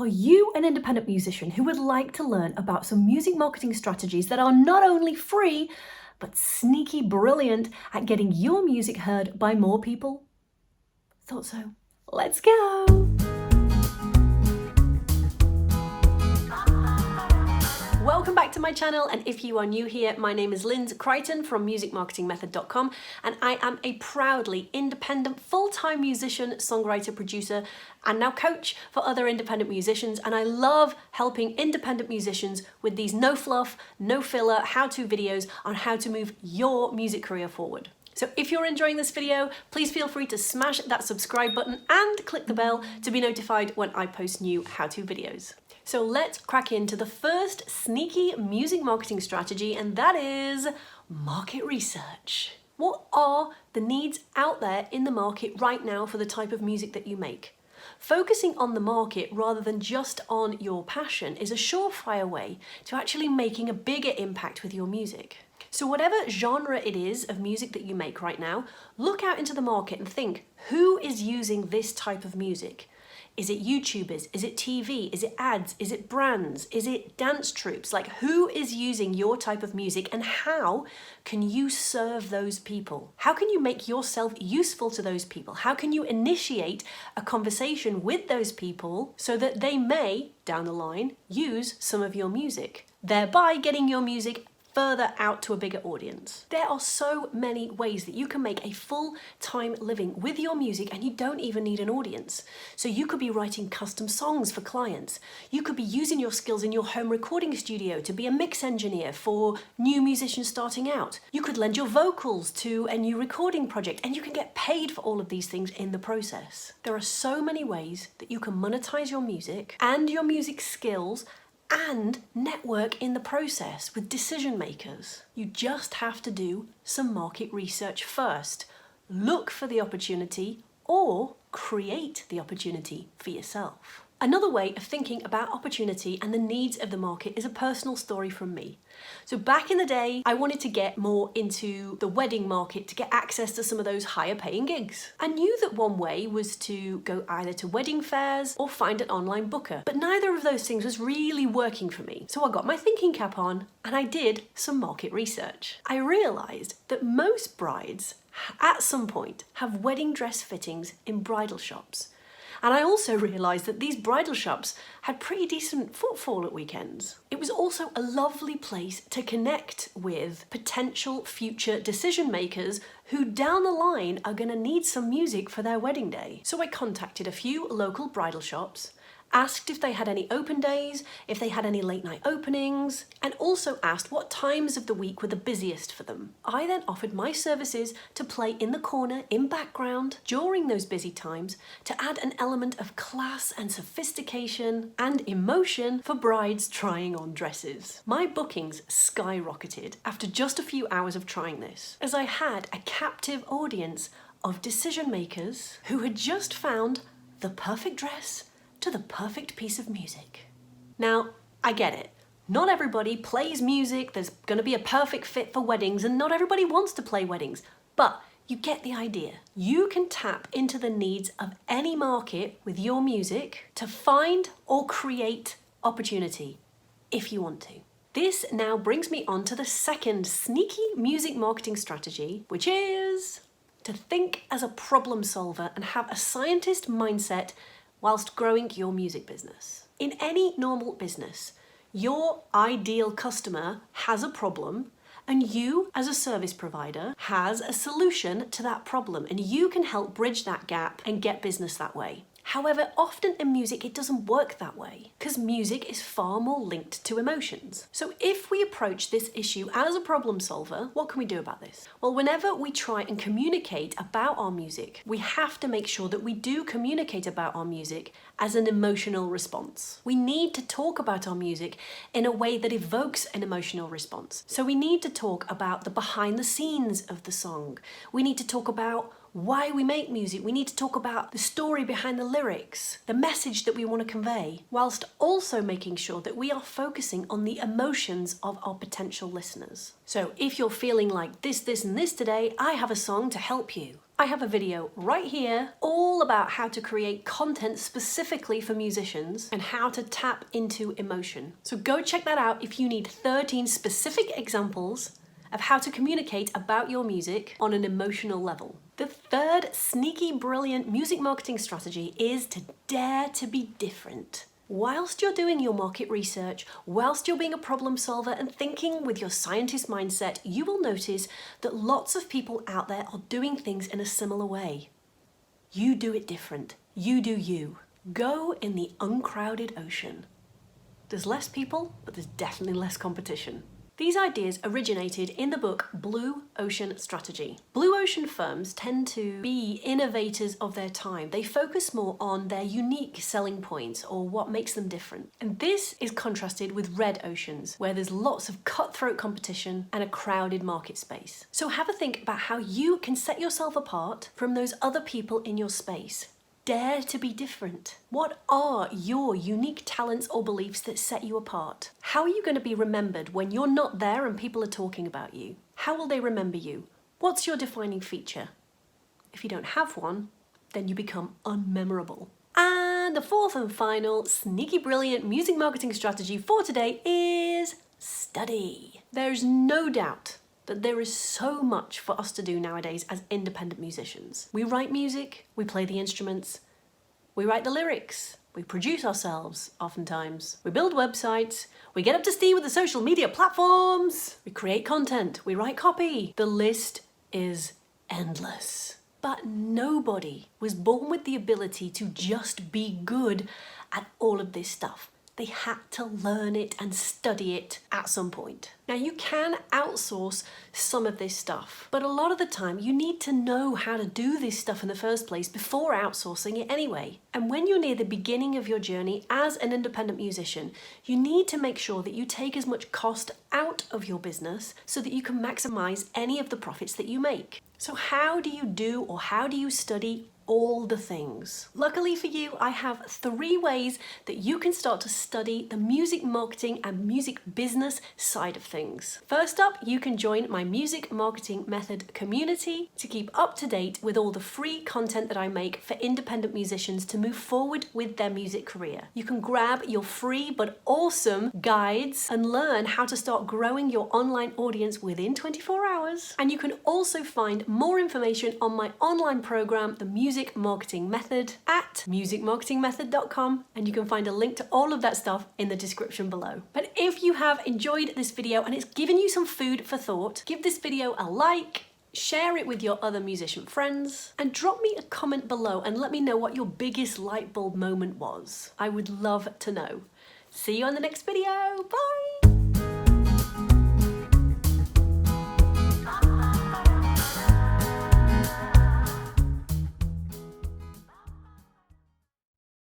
Are you an independent musician who would like to learn about some music marketing strategies that are not only free, but sneaky brilliant at getting your music heard by more people? Thought so. Let's go! Welcome back to my channel, and if you are new here, my name is Lynz Crichton from musicmarketingmethod.com, and I am a proudly independent full-time musician, songwriter, producer, and now coach for other independent musicians, and I love helping independent musicians with these no fluff, no filler how-to videos on how to move your music career forward. So if you're enjoying this video, please feel free to smash that subscribe button and click the bell to be notified when I post new how-to videos. So let's crack into the first sneaky music marketing strategy, and that is market research. What are the needs out there in the market right now for the type of music that you make? Focusing on the market rather than just on your passion is a surefire way to actually making a bigger impact with your music. So whatever genre it is of music that you make right now, look out into the market and think, who is using this type of music? Is it YouTubers? Is it TV? Is it ads? Is it brands? Is it dance troupes? Like, who is using your type of music, and how can you serve those people? How can you make yourself useful to those people? How can you initiate a conversation with those people so that they may, down the line, use some of your music, thereby getting your music further out to a bigger audience? There are so many ways that you can make a full-time living with your music, and you don't even need an audience. So you could be writing custom songs for clients. You could be using your skills in your home recording studio to be a mix engineer for new musicians starting out. You could lend your vocals to a new recording project, and you can get paid for all of these things in the process. There are so many ways that you can monetize your music and your music skills and network in the process with decision makers. You just have to do some market research first. Look for the opportunity or create the opportunity for yourself. Another way of thinking about opportunity and the needs of the market is a personal story from me. So back in the day, I wanted to get more into the wedding market to get access to some of those higher paying gigs. I knew that one way was to go either to wedding fairs or find an online booker, but neither of those things was really working for me. So I got my thinking cap on and I did some market research. I realized that most brides at some point have wedding dress fittings in bridal shops. And I also realised that these bridal shops had pretty decent footfall at weekends. It was also a lovely place to connect with potential future decision makers who down the line are going to need some music for their wedding day. So I contacted a few local bridal shops, asked if they had any open days, if they had any late night openings, and also asked what times of the week were the busiest for them. I then offered my services to play in the corner, in background, during those busy times to add an element of class and sophistication and emotion for brides trying on dresses. My bookings skyrocketed after just a few hours of trying this, as I had a captive audience of decision makers who had just found the perfect dress to the perfect piece of music. Now, I get it. Not everybody plays music, there's going to be a perfect fit for weddings, and not everybody wants to play weddings, but you get the idea. You can tap into the needs of any market with your music to find or create opportunity if you want to. This now brings me on to the second sneaky music marketing strategy, which is to think as a problem solver and have a scientist mindset whilst growing your music business. In any normal business, your ideal customer has a problem, and you as a service provider has a solution to that problem, and you can help bridge that gap and get business that way. However, often in music it doesn't work that way, because music is far more linked to emotions. So if we approach this issue as a problem solver, what can we do about this? Well, whenever we try and communicate about our music, we have to make sure that we do communicate about our music as an emotional response. We need to talk about our music in a way that evokes an emotional response. So we need to talk about the behind the scenes of the song. We need to talk about why we make music. We need to talk about the story behind the lyrics, the message that we want to convey, whilst also making sure that we are focusing on the emotions of our potential listeners. So if you're feeling like this, and this today, I have a song to help you. I have a video right here all about how to create content specifically for musicians and how to tap into emotion. So go check that out if you need 13 specific examples of how to communicate about your music on an emotional level. The third sneaky brilliant music marketing strategy is to dare to be different. Whilst you're doing your market research, whilst you're being a problem solver and thinking with your scientist mindset, you will notice that lots of people out there are doing things in a similar way. You do it different. You do you. Go in the uncrowded ocean. There's less people, but there's definitely less competition. These ideas originated in the book Blue Ocean Strategy. Blue ocean firms tend to be innovators of their time. They focus more on their unique selling points or what makes them different. And this is contrasted with red oceans, where there's lots of cutthroat competition and a crowded market space. So have a think about how you can set yourself apart from those other people in your space. Dare to be different. What are your unique talents or beliefs that set you apart? How are you going to be remembered when you're not there and people are talking about you? How will they remember you? What's your defining feature? If you don't have one, then you become unmemorable. And the fourth and final sneaky brilliant music marketing strategy for today is study. There's no doubt that there is so much for us to do nowadays as independent musicians. We write music, we play the instruments, we write the lyrics, we produce ourselves oftentimes, we build websites, we get up to speed with the social media platforms, we create content, we write copy. The list is endless. But nobody was born with the ability to just be good at all of this stuff. They had to learn it and study it at some point. Now you can outsource some of this stuff, but a lot of the time you need to know how to do this stuff in the first place before outsourcing it anyway. And when you're near the beginning of your journey as an independent musician, you need to make sure that you take as much cost out of your business so that you can maximize any of the profits that you make. So how do you study all the things? Luckily for you, I have 3 ways that you can start to study the music marketing and music business side of things. First up, you can join my Music Marketing Method community to keep up to date with all the free content that I make for independent musicians to move forward with their music career. You can grab your free but awesome guides and learn how to start growing your online audience within 24 hours. And you can also find more information on my online program, the Music Marketing Method, at musicmarketingmethod.com, and you can find a link to all of that stuff in the description below. But if you have enjoyed this video and it's given you some food for thought, give this video a like, share it with your other musician friends, and drop me a comment below and let me know what your biggest light bulb moment was. I would love to know. See you on the next video. Bye!